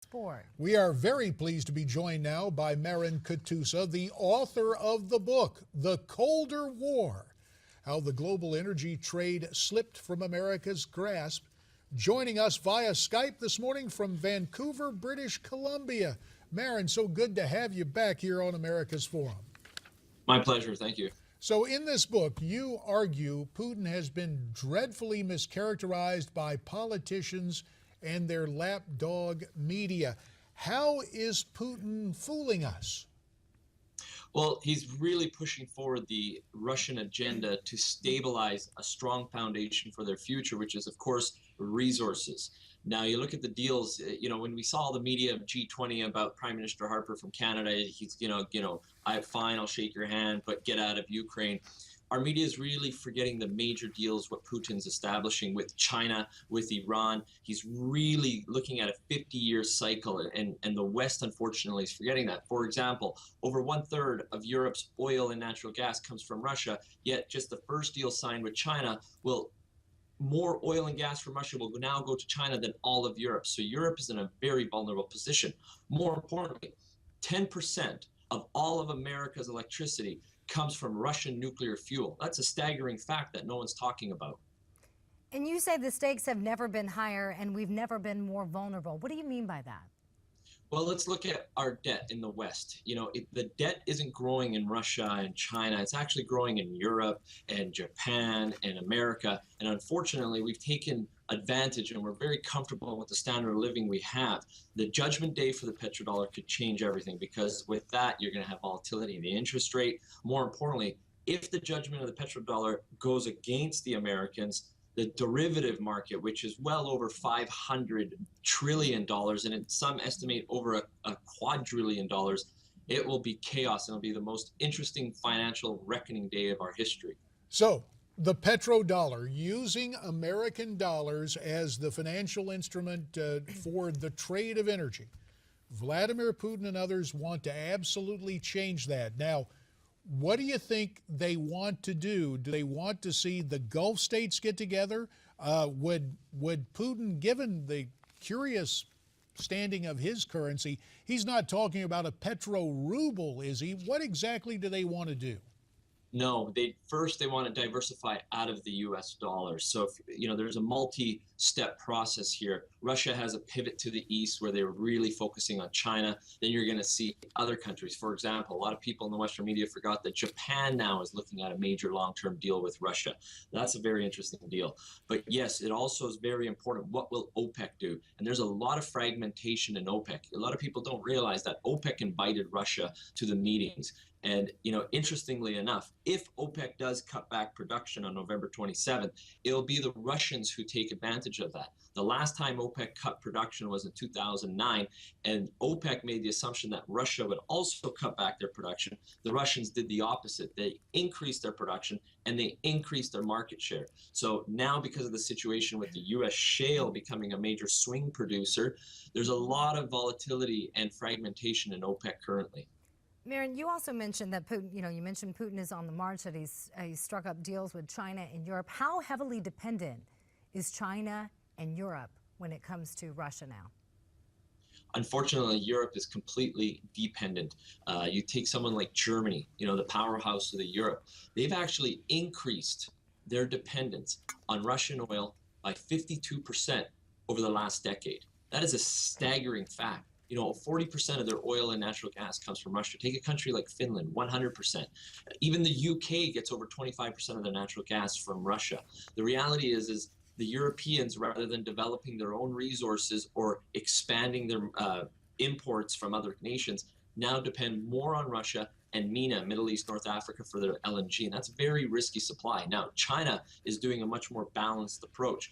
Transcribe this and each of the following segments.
Sport. We are very pleased to be joined now by Marin Katusa, the author of the book, The Colder War, How the Global Energy Trade Slipped from America's Grasp. Joining us via Skype this morning from Vancouver, British Columbia. Marin, so good to have you back here on America's Forum. My pleasure. Thank you. So in this book, you argue Putin has been dreadfully mischaracterized by politicians and their lapdog media. How is Putin fooling us? Well, he's really pushing forward the Russian agenda to stabilize a strong foundation for their future, which is, of course, resources. Now, you look at the deals, when we saw the media of G20 about Prime Minister Harper from Canada, he's, fine, I'll shake your hand, but get out of Ukraine. Our media is really forgetting the major deals, what Putin's establishing with China, with Iran. He's really looking at a 50-year cycle, and the West, unfortunately, is forgetting that. For example, over 1/3 of Europe's oil and natural gas comes from Russia, yet just the first deal signed with China more oil and gas from Russia will now go to China than all of Europe. So Europe is in a very vulnerable position. More importantly, 10% of all of America's electricity comes from Russian nuclear fuel. That's a staggering fact that no one's talking about. And you say the stakes have never been higher and we've never been more vulnerable. What do you mean by that? Well, let's look at our debt in the West. The debt isn't growing in Russia and China. It's actually growing in Europe and Japan and America. And unfortunately, we've taken advantage and we're very comfortable with the standard of living we have. The judgment day for the petrodollar could change everything, because with that, you're going to have volatility in the interest rate. More importantly, if the judgment of the petrodollar goes against the Americans, the derivative market, which is well over $500 trillion, and some estimate over a quadrillion dollars, it will be chaos. It'll be the most interesting financial reckoning day of our history. So the petrodollar, using American dollars as the financial instrument for the trade of energy. Vladimir Putin and others want to absolutely change that. Now, what do you think they want to do? Do they want to see the Gulf states get together? Would Putin, given the curious standing of his currency, he's not talking about a petro-ruble, is he? What exactly do they want to do? No, they want to diversify out of the U.S. dollar. So, there's a multi-step process here. Russia has a pivot to the east where they're really focusing on China. Then you're going to see other countries. For example, a lot of people in the Western media forgot that Japan now is looking at a major long-term deal with Russia. That's a very interesting deal. But yes, it also is very important. What will OPEC do? And there's a lot of fragmentation in OPEC. A lot of people don't realize that OPEC invited Russia to the meetings. And, interestingly enough, if OPEC does cut back production on November 27th, it'll be the Russians who take advantage of that. The last time OPEC cut production was in 2009, and OPEC made the assumption that Russia would also cut back their production. The Russians did the opposite. They increased their production and they increased their market share. So now, because of the situation with the U.S. shale becoming a major swing producer, there's a lot of volatility and fragmentation in OPEC currently. Marin, you also mentioned that Putin, you mentioned Putin is on the march, that he's struck up deals with China and Europe. How heavily dependent is China and Europe when it comes to Russia now? Unfortunately, Europe is completely dependent. You take someone like Germany, the powerhouse of Europe. They've actually increased their dependence on Russian oil by 52% over the last decade. That is a staggering fact. 40% of their oil and natural gas comes from Russia. Take a country like Finland, 100%. Even the UK gets over 25% of their natural gas from Russia. The reality is the Europeans, rather than developing their own resources or expanding their imports from other nations, now depend more on Russia and MENA, Middle East, North Africa, for their LNG. And that's a very risky supply. Now, China is doing a much more balanced approach,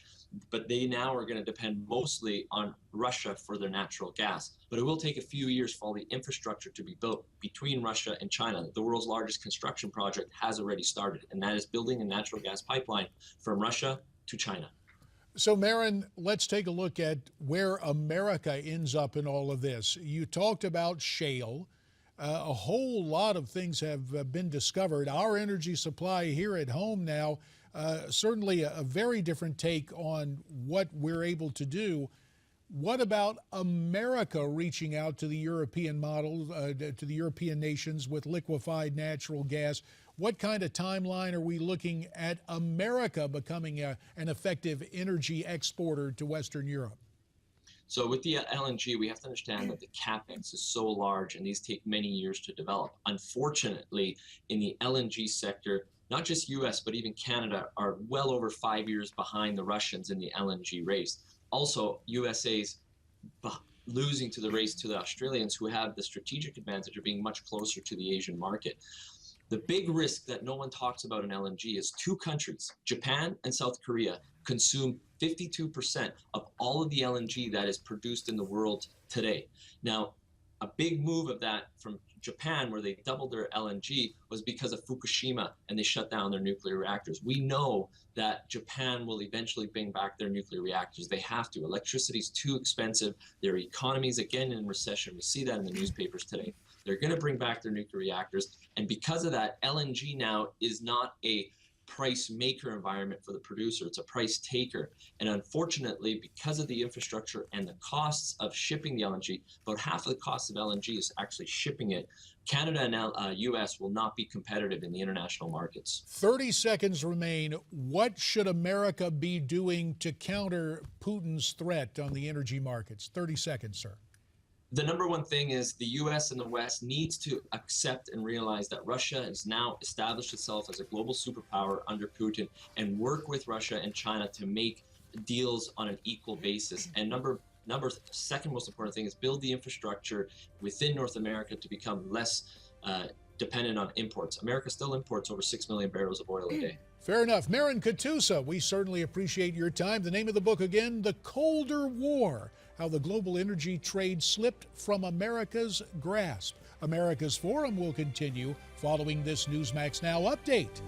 but they now are going to depend mostly on Russia for their natural gas. But it will take a few years for all the infrastructure to be built between Russia and China. The world's largest construction project has already started, and that is building a natural gas pipeline from Russia to China. So, Marin, let's take a look at where America ends up in all of this. You talked about shale. A whole lot of things have been discovered. Our energy supply here at home now, certainly a very different take on what we're able to do. What about America reaching out to the European model, to the European nations with liquefied natural gas? What kind of timeline are we looking at America becoming an effective energy exporter to Western Europe? So with the LNG, we have to understand that the capex is so large and these take many years to develop. Unfortunately, in the LNG sector, not just US, but even Canada are well over 5 years behind the Russians in the LNG race. Also, USA's losing to the race to the Australians, who have the strategic advantage of being much closer to the Asian market. The big risk that no one talks about in LNG is two countries, Japan and South Korea, consume 52% of all of the LNG that is produced in the world today. Now, a big move of that from Japan, where they doubled their LNG, was because of Fukushima and they shut down their nuclear reactors. We know that Japan will eventually bring back their nuclear reactors. They have to. Electricity is too expensive. Their economy is again in recession. We see that in the newspapers today. They're going to bring back their nuclear reactors. And because of that, LNG now is not a price maker environment for the producer. It's a price taker. And unfortunately, because of the infrastructure and the costs of shipping the LNG, about half of the cost of LNG is actually shipping it. Canada and US will not be competitive in the international markets. 30 seconds remain. What should America be doing to counter Putin's threat on the energy markets? 30 seconds, sir. The number one thing is the US and the West needs to accept and realize that Russia has now established itself as a global superpower under Putin, and work with Russia and China to make deals on an equal basis. And second most important thing is build the infrastructure within North America to become less dependent on imports. America still imports over 6 million barrels of oil a day. Fair enough. Marin Katusa, we certainly appreciate your time. The name of the book again, The Colder War: How the Global Energy Trade Slipped from America's Grasp. America's Forum will continue following this Newsmax Now update.